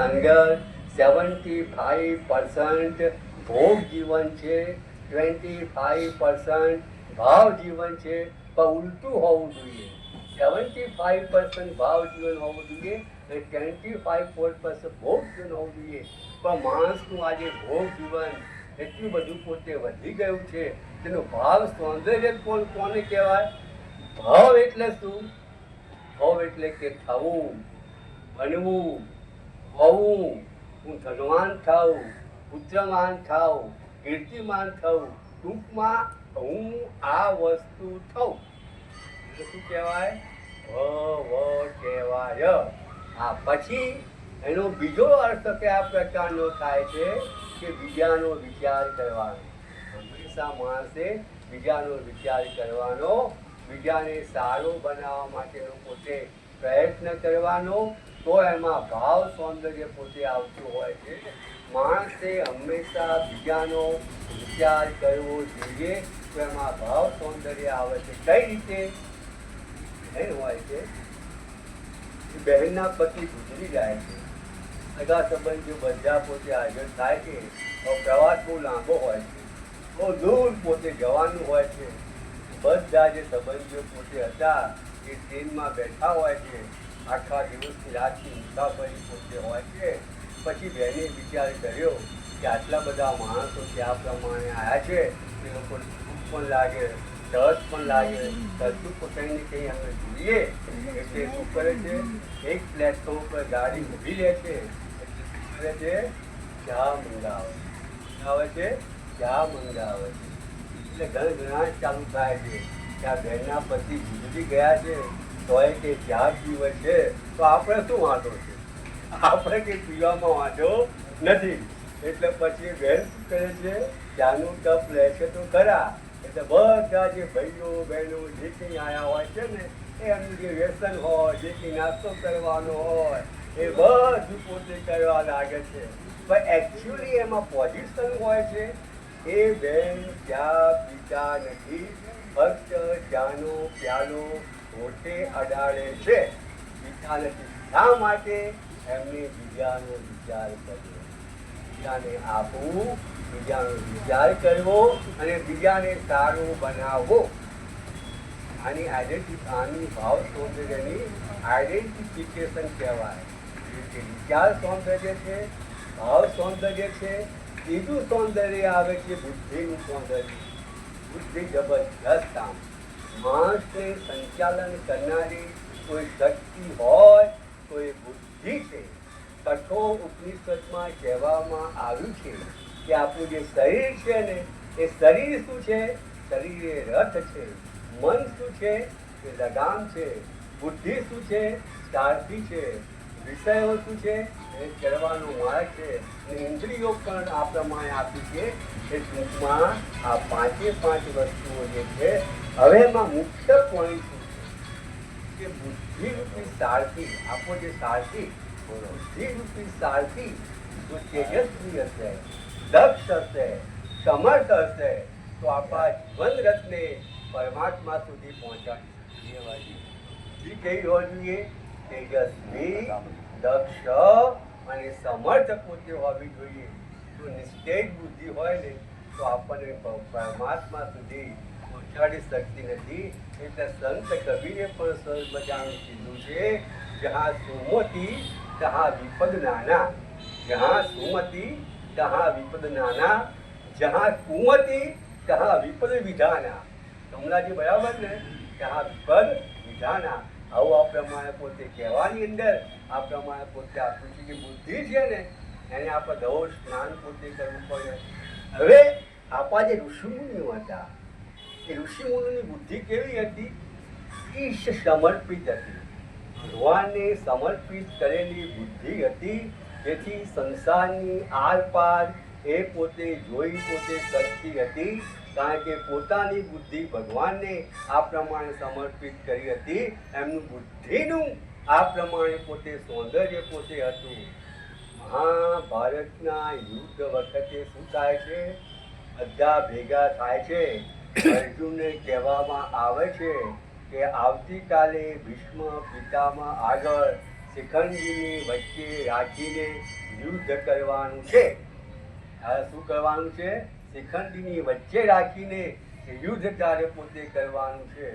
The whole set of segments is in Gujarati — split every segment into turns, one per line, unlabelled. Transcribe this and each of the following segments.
અંદર 75% ભોગ જીવન છે, 25% ભાવ જીવન છે. પણ ઉલટું હોવું જોઈએ. 75% ભાવ જીવન હોવું જોઈએ અને 25% ભોગ જીવન હોવું જોઈએ. પણ માણસનું આજે ભોગ જીવન એટલું બધું પોતે વધી ગયું છે. તેનો ભાવ સૌંદર્ય કોને કહેવાય? ભાવ એટલે શું? ભાવ એટલે કે થવું, બનવું, હોવું, હું ધનવાન થાઉં, પુત્રવાન થાઉં, કીર્તિમાન થવું, ટૂંકમાં હું આ વસ્તુ થઉં. એટલે શું કહેવાય? કહેવાય. પછી એનો બીજો અર્થ કયા પ્રકારનો થાય છે કે બીજાનો વિચાર કરવાનો. હંમેશા માણસે બીજાનો વિચાર કરવાનો, બીજાને સારું બનાવવા માટેનો પોતે પ્રયત્ન કરવાનો, તો એમાં ભાવ સૌંદર્ય પોતે આવતું હોય છે. માણસે હંમેશા બીજાનો વિચાર કરવો જોઈએ, તો એમાં ભાવ સૌંદર્ય આવે છે. કઈ રીતે? બહેન હોય છે, બહેનના પતિ ગુજરી જાય છે, સગા સંબંધીઓ બધા પોતે હાજર થાય છે. પ્રવાસ બહુ લાંબો હોય છે, બહુ દૂર પોતે જવાનું હોય છે. બધા જે સંબંધીઓ પોતે હતા એ ટ્રેનમાં બેઠા હોય છે, આખા દિવસની રાતની મુસાફરી પોતે હોય છે. પછી બહેને વિચાર કર્યો કે આટલા બધા માણસો ત્યાં પ્રમાણે આવ્યા છે, એ લોકોને ભૂખ પણ લાગે, તરસ પણ લાગે, કશું પોતાને કંઈ અમે જોઈએ. એટલે શું કરે છે? એક પ્લેટફોર્મ પર ગાડી ઊભી લે છે. એટલે શું કરે છે? ચા મંગાવે છે, ચા મંગાવે છે. એટલે ઘણા ચાલુ થાય છે કે આ બહેનના પતિ ગુજરી ગયા છે તો એ કે ચા પીવે છે, તો આપણે શું વાંધો છે? આપણે કંઈ પીવામાં વાંધો નથી. એટલે પછી બહેન શું કરે છે? ચાનું કપ લે છે તો ખરા. એટલે બધા જે ભાઈઓ બહેનો જે કંઈ આવ્યા હોય છે ને, એ એમનું જે વ્યસન હોય, જે કંઈ નાસ્તો કરવાનો હોય, એ બધું પોતે કરવા લાગે છે. પણ એકચ્યુઅલી એમાં પોઝિશન હોય છે, એ બહેન ચા પીતા નથી, ફક્ત ચાનો પ્યાલો હોઠે અડાડે છે, પીતા નથી. શા માટે? એમને બીજાનો વિચાર કરવો, બીજાને આપવું, બીજાનો વિચાર કરવો અને બીજાને સારું બનાવવો. આની ભાવ સૌંદર્યની આઈડેન્ટિફિકેશન કહેવાય. વિચાર સૌંદર્ય છે, ભાવ સૌંદર્ય છે. ત્રીજું સૌંદર્ય આવે છે બુદ્ધિનું સૌંદર્ય. બુદ્ધિ જબરજસ્ત આમ માણસને સંચાલન કરનારી કોઈ શક્તિ હોય તો એ બુદ્ધિ છે. કઠોર ઉપનિષદમાં કહેવામાં આવ્યું છે કે આપણું જે શરીર છે ને, એ શરીર શું છે? શરીર એ રથ છે. મન શું છે? એ લગામ છે. બુદ્ધિ શું છે? સારથી છે. વિષયો શું છે? એ કરવાનો માર્ગ છે. અને ઇન્દ્રિયો પણ આ પ્રમાણે આપી છે. એ ટૂંકમાં આ 5 વસ્તુઓ જે છે. હવે એમાં મુખ્ય પોઈન્ટ શું છે કે બુદ્ધિરૂપી સારથી, આપણો જે સારથી, બુદ્ધિરૂપી સારથી જો તેજસ્વી હશે, દક્ષ હશે, સમર્થ હશે, તો આપણા જીવન રથને પરમાત્મા સુધી પહોંચાડી. બુદ્ધિ કેવી હોવી જોઈએ? તેજસ્વી, દક્ષ અને સમર્થ પોતે હોવી જોઈએ. જો નિસ્તેજ બુદ્ધિ હોય ને, તો આપણને પરમાત્મા સુધી પહોંચાડી શકતી નથી. એટલે સંત કબીરે પણ સરસ મજાનું કીધું છે, જहाँ सुमति तहाँ विपद नाना, जहाँ सुमति तहाँ विपद नाना, जहाँ कुमति तहाँ विपद विधाना. કમલાજી બરાબર ને? ત્યાં વિપદ વિધાના. આવું આ પ્રમાણે પોતે કહેવાની અંદર આ પ્રમાણે પોતે આપ્યું છે કે બુદ્ધિ છે ને, એને આપણે દોષ સ્નાન પોતે કરવું પડે. હવે આપણા જે ઋષિમુનિઓ હતા, એ ઋષિમુનિની બુદ્ધિ કેવી હતી? ઈશ સમર્પિત હતી, ભગવાનને સમર્પિત કરેલી બુદ્ધિ હતી. જેથી સંસારની આરપાર એ પોતે જોઈ પોતે શકતી હતી, કારણ કે પોતાની બુદ્ધિ ભગવાનને આ પ્રમાણે સમર્પિત કરી હતી. એમનું બુદ્ધિનું આ પ્રમાણે પોતે સૌંદર્ય પોતે હતું. મહાભારતના યુદ્ધ વખતે શું થાય છે? બધા ભેગા થાય છે. અર્જુનને કહેવામાં આવે છે કે આવતીકાલે ભીષ્મ પિતામહ આગળ શિખંડીની વચ્ચે રાખીને યુદ્ધ કરવાનું છે. હવે શું કરવાનું છે? શિખંડીની વચ્ચે રાખીને યુદ્ધ તારે પોતે કરવાનું છે.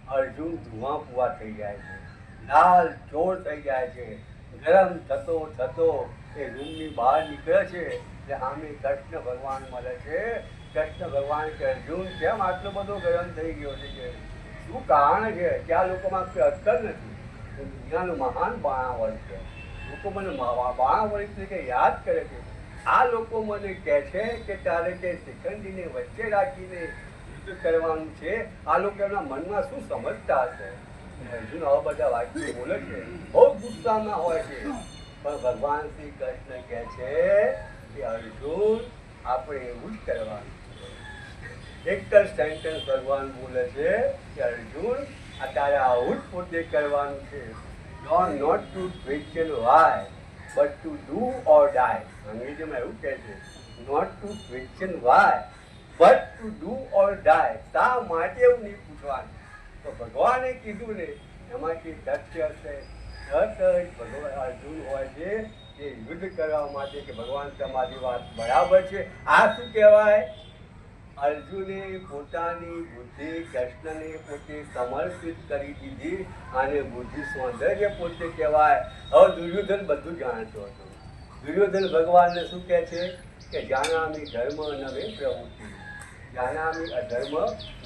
અર્જુન ધુઆ પુઆ થઈ જાય છે, લાલ ચોર થઈ જાય છે. ગરમ થતો થતો એ રૂમની બહાર નીકળે છે એટલે આમે કૃષ્ણ ભગવાન મળે છે. કૃષ્ણ ભગવાન કે અર્જુન કેમ આટલો બધો ગરમ થઈ ગયો છે? કે શું કારણ છે? કે આ લોકોમાં કોઈ અક્કલ નથી. દુનિયાનું મહાન બાણાવળ છે. લોકો મને બાણાવળ તરીકે યાદ કરે છે. આ લોકો મને કહે છે કે તારે કે શિખંડીને વચ્ચે રાખીને યુદ્ધ કરવાનું છે. આ લોકો એમના મનમાં શું સમજતા હશે? અર્જુન આવા બધા વાક્યો બોલે છે, બહુ ગુસ્સામાં હોય છે. પણ ભગવાન શ્રી કૃષ્ણ કહે છે કે અર્જુન આપણે એવું જ કરવાનું છે. એક જ સેન્ટેન્સ ભગવાન બોલે છે કે અર્જુન આ તારે આવું જ પોતે કરવાનું છે. Not to question why but to do or die. અંગ્રેજીમાં એવું કહે છે, not to question why but to do or die. શા માટે એવું નહીં પૂછવાનું. તો ભગવાને કીધું ને એમાંથી સત્ય છે. તરત જ ભગવાન અર્જુન હોય છે કે યુદ્ધ કરવા માટે કે ભગવાન તમારી વાત બરાબર છે. આ શું કહેવાય? અર્જુને પોતાની બુદ્ધિ કૃષ્ણને પોતે સમર્પિત કરી દીધી. અને બુદ્ધિ સૌંદર્ય પોતે કહેવાય. હવે દુર્યોધન બધું જાણતો હતો. દુર્યોધન ભગવાનને શું કહે છે કે જાનામી ધર્મ નવે પ્રવૃત્તિ, જાનામી અધર્મ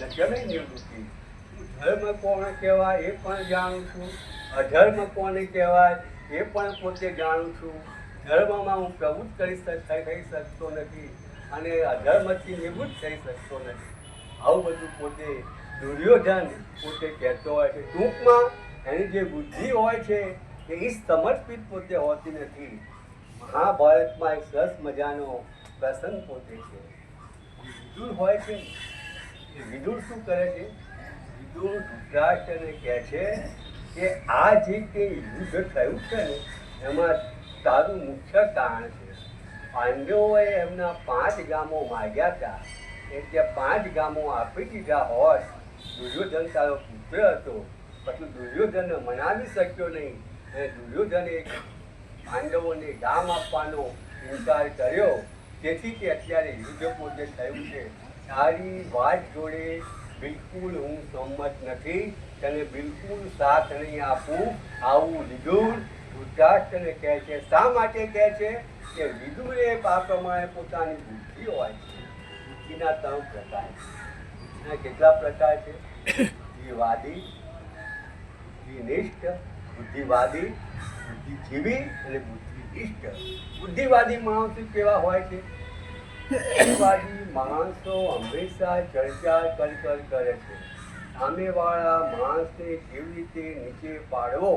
નમે નિવૃત્તિ. ધર્મ કોને કહેવાય એ પણ જાણું છું, અધર્મ કોને કહેવાય એ પણ પોતે જાણું છું. ધર્મમાં હું પ્રવૃત્ત થઈ શકતો નથી અને અધર્મથી નિવૃત્ત થઈ શકતો નથી. આવું બધું પોતે દુર્યોધન પોતે કહેતો હોય છે. ટૂંકમાં એની જે બુદ્ધિ હોય છે એ સમર્પિત પોતે હોતી નથી. મહાભારતમાં એક સરસ મજાનો પ્રસંગ પોતે છે. વિદુર હોય છે, એ વિદુર શું કરે છે? વિદુર ધૃતરાષ્ટ્રને કહે છે કે આ જે કે યુદ્ધ થયું છે ને એમાં તારું મુખ્ય કારણ છે. પાંડવોએ એમના 5 ગામો માગ્યા હતા, એટલે 5 ગામો આપી દીધા હોત. દુર્યોધન તારો પુત્ર હતો, પછી દુર્યોધનને મનાવી શક્યો નહીં અને દુર્યોધને પાંડવોને ગામ આપવાનો ઇનકાર કર્યો. તેથી તે અત્યારે યુદ્ધ પોતે થયું છે. તારી વાત જોડે બિલકુલ હું સંમત નથી. તને બિલકુલ સાથ નહીં આપું. આવું વિદુર ધૃતરાષ્ટ્રને કહે છે. શા માટે કહે છે? કે વિદુરે આ પ્રમાણે પોતાની બુદ્ધિ હોય છે. બુદ્ધિના 3 પ્રકાર. બુદ્ધિના કેટલા પ્રકાર છે? બુદ્ધિવાદી, બુદ્ધિનિષ્ઠ, બુદ્ધિવાદી, બુદ્ધિજીવી અને બુદ્ધિનિષ્ઠ. બુદ્ધિવાદી માણસો કેવા હોય છે? બુદ્ધિવાદી માણસો હંમેશા ચર્ચા કરે છે. સામેવાળા માણસને કેવી રીતે નીચે પાડવો,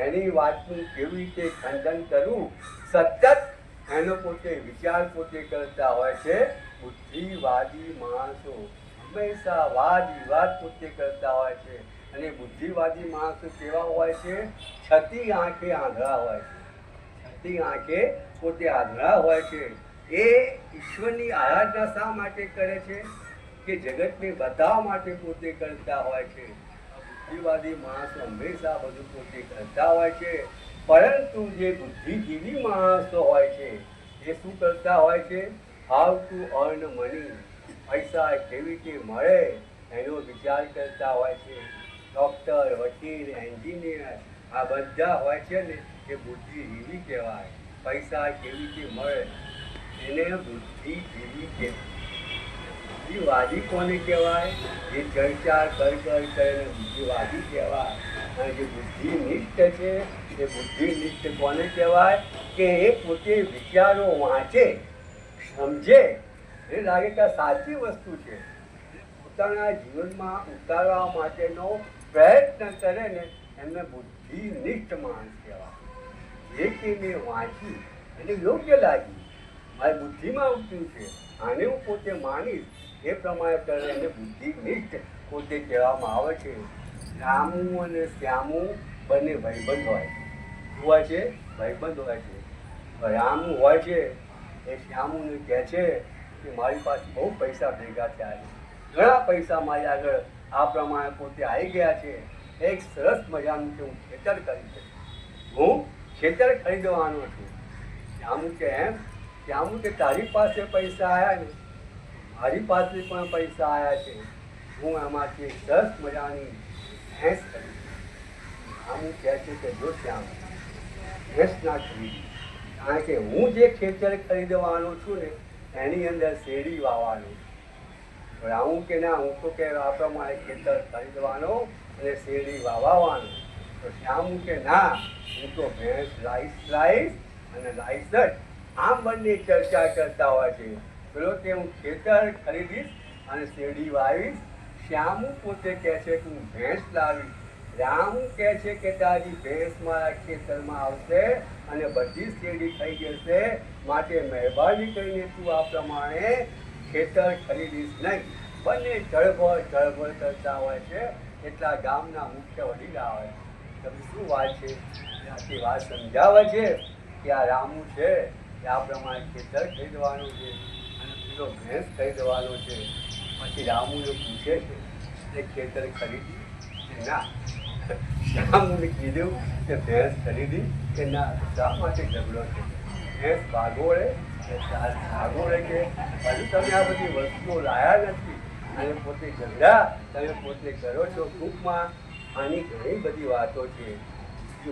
એની વાતનું કેવી રીતે ખંડન કરવું, સતત એનો પોતે વિચાર પોતે કરતા હોય છે. બુદ્ધિવાદી માણસો હંમેશા વાદ વિવાદ પોતે કરતા હોય છે. અને બુદ્ધિવાદી માણસો કેવા હોય છે? છતી આંખે આંધળા હોય છે. છતી આંખે પોતે આંધળા હોય છે. એ ઈશ્વરની આરાધના શા માટે કરે છે? કે જગતને બતાવવા માટે પોતે કરતા હોય છે. બુદ્ધિવાદી માણસો હંમેશા બધું પોતે કરતા હોય છે. પરંતુ જે બુદ્ધિજીવી માણસો હોય છે એ શું કરતા હોય છે? હાઉ ટુ અર્ન મની, પૈસા કેવી રીતે મળે એનો વિચાર કરતા હોય છે. ડૉક્ટર, વકીલ, એન્જિનિયર આ બધા હોય છે ને એ બુદ્ધિજીવી કહેવાય. પૈસા કેવી રીતે મળે એને બુદ્ધિજીવી કહેવાય. બુદ્ધિવાદી કોને કહેવાય? જે ચર્ચા કરે બુદ્ધિવાદી કહેવાય. અને જે બુદ્ધિનિષ્ઠ છે એ બુદ્ધિનિષ્ઠ કોને કહેવાય? કે એ પોતે વિચારો વાંચે, સમજે, એ લાગે કે આ સાચી વસ્તુ છે, પોતાના જીવનમાં ઉતારવા માટેનો પ્રયત્ન કરે ને એમને બુદ્ધિનિષ્ઠ માણસ કહેવાય. જે કે મેં વાંચ્યું એને યોગ્ય લાગ્યું, મારી બુદ્ધિમાં ઉતર્યું છે, આને હું પોતે માનીશ, એ પ્રમાણે કરે એને બુદ્ધિનિષ્ઠ પોતે કહેવામાં આવે છે. રામુ અને શ્યામુ બંને ભાઈબંધ હોય છે. શું હોય છે? ભાઈબંધ હોય છે. રામુ હોય છે એ શ્યામુને કહે છે કે મારી પાસે બહુ પૈસા ભેગા થયા છે, ઘણા પૈસા મારી આગળ આ પ્રમાણે પોતે આવી ગયા છે. એક સરસ મજાનું કે હું ખેતર કરી શકું, હું ખેતર ખરીદવાનો છું. શ્યામુ કે એમ? શ્યામુ કે તારી પાસે પૈસા આવ્યા ને, મારી પાસે પણ પૈસા આવ્યા છે. હું આમાંથી એક સરસ મજાની ભેંસ ખરીદી. શ્યામુ કહે છે કે જો શ્યામ, ભેંસ ના ખરીદી, કારણ કે હું જે ખેતર ખરીદવાનો છું ને એની અંદર શેરડી વાવવાનું. રામુ કે ના, હું તો કે આ પ્રમાણે ખેતર ખરીદવાનો અને શેરડી વાવવાનો. તો શ્યામુ કે ના, હું તો ભેંસ લાવીશ અને લાવીશ જ. આમ બંને ચર્ચા કરતા હોય છે. પેલો કે હું ખેતર ખરીદીશ અને શેરડી વાવીશ. શ્યામુ પોતે કહે છે કે હું ભેંસ લાવીશ. રામુ કહે છે કે તારી ભેંસ મારા ખેતરમાં આવશે અને બધી શેરડી ખાઈ જશે, માટે મહેરબાની કરીને તું આ પ્રમાણે ખેતર ખરીદીશ નહીં. બંને જળભળ કરતા હોય છે. એટલા ગામના મુખ્ય વડીલા હોય. તમે શું વાત છે? આખી વાત સમજાવે છે કે આ રામુ છે કે આ પ્રમાણે ખેતર ખરીદવાનું છે અને પેલો ભેંસ ખરીદવાનો છે. પછી રામુને પૂછે છે કે ખેતર ખરીદી કે ના? શ્યામને કીધું કે ભેંસ ખરીદી કે ના? શા માટે ઝઘડો છે? ભેંસ ભાગોળે કે હજુ તમે આ બધી વસ્તુઓ લાયા નથી અને પોતે ઝઘડા તમે પોતે કરો છો. ટૂંકમાં આની ઘણી બધી વાતો છે.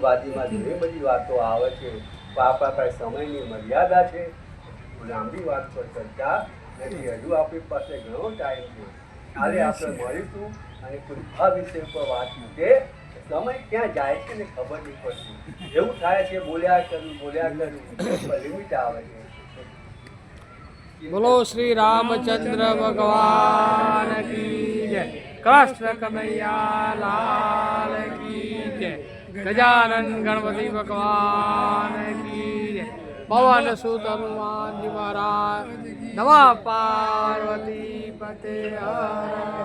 વાદીમાં ઘણી બધી વાતો આવે છે. આપણા પાસે સમયની મર્યાદા છે. લાંબી વાત પર ચર્ચા નથી. હજુ આપણી પાસે ઘણો ટાઈમ છે. કાલે આપણે મળીશું અને કોઈ આ વિષય પર વાત મૂકે. સમય ક્યાં જાય છે ને ખબર નહીં પડતી. એવું થાય છે બોલ્યા કરવું લિમિટ આવે છે.
બોલો શ્રી રામચંદ્ર ભગવાન કી જય. કૃષ્ણ કનૈયા લાલ કી જય. ગજાનન ગણપતિ ભગવાન કી જય. પવન સુત હનુમાનજી મહારાજ. નમઃ પાર્વતી પતે હર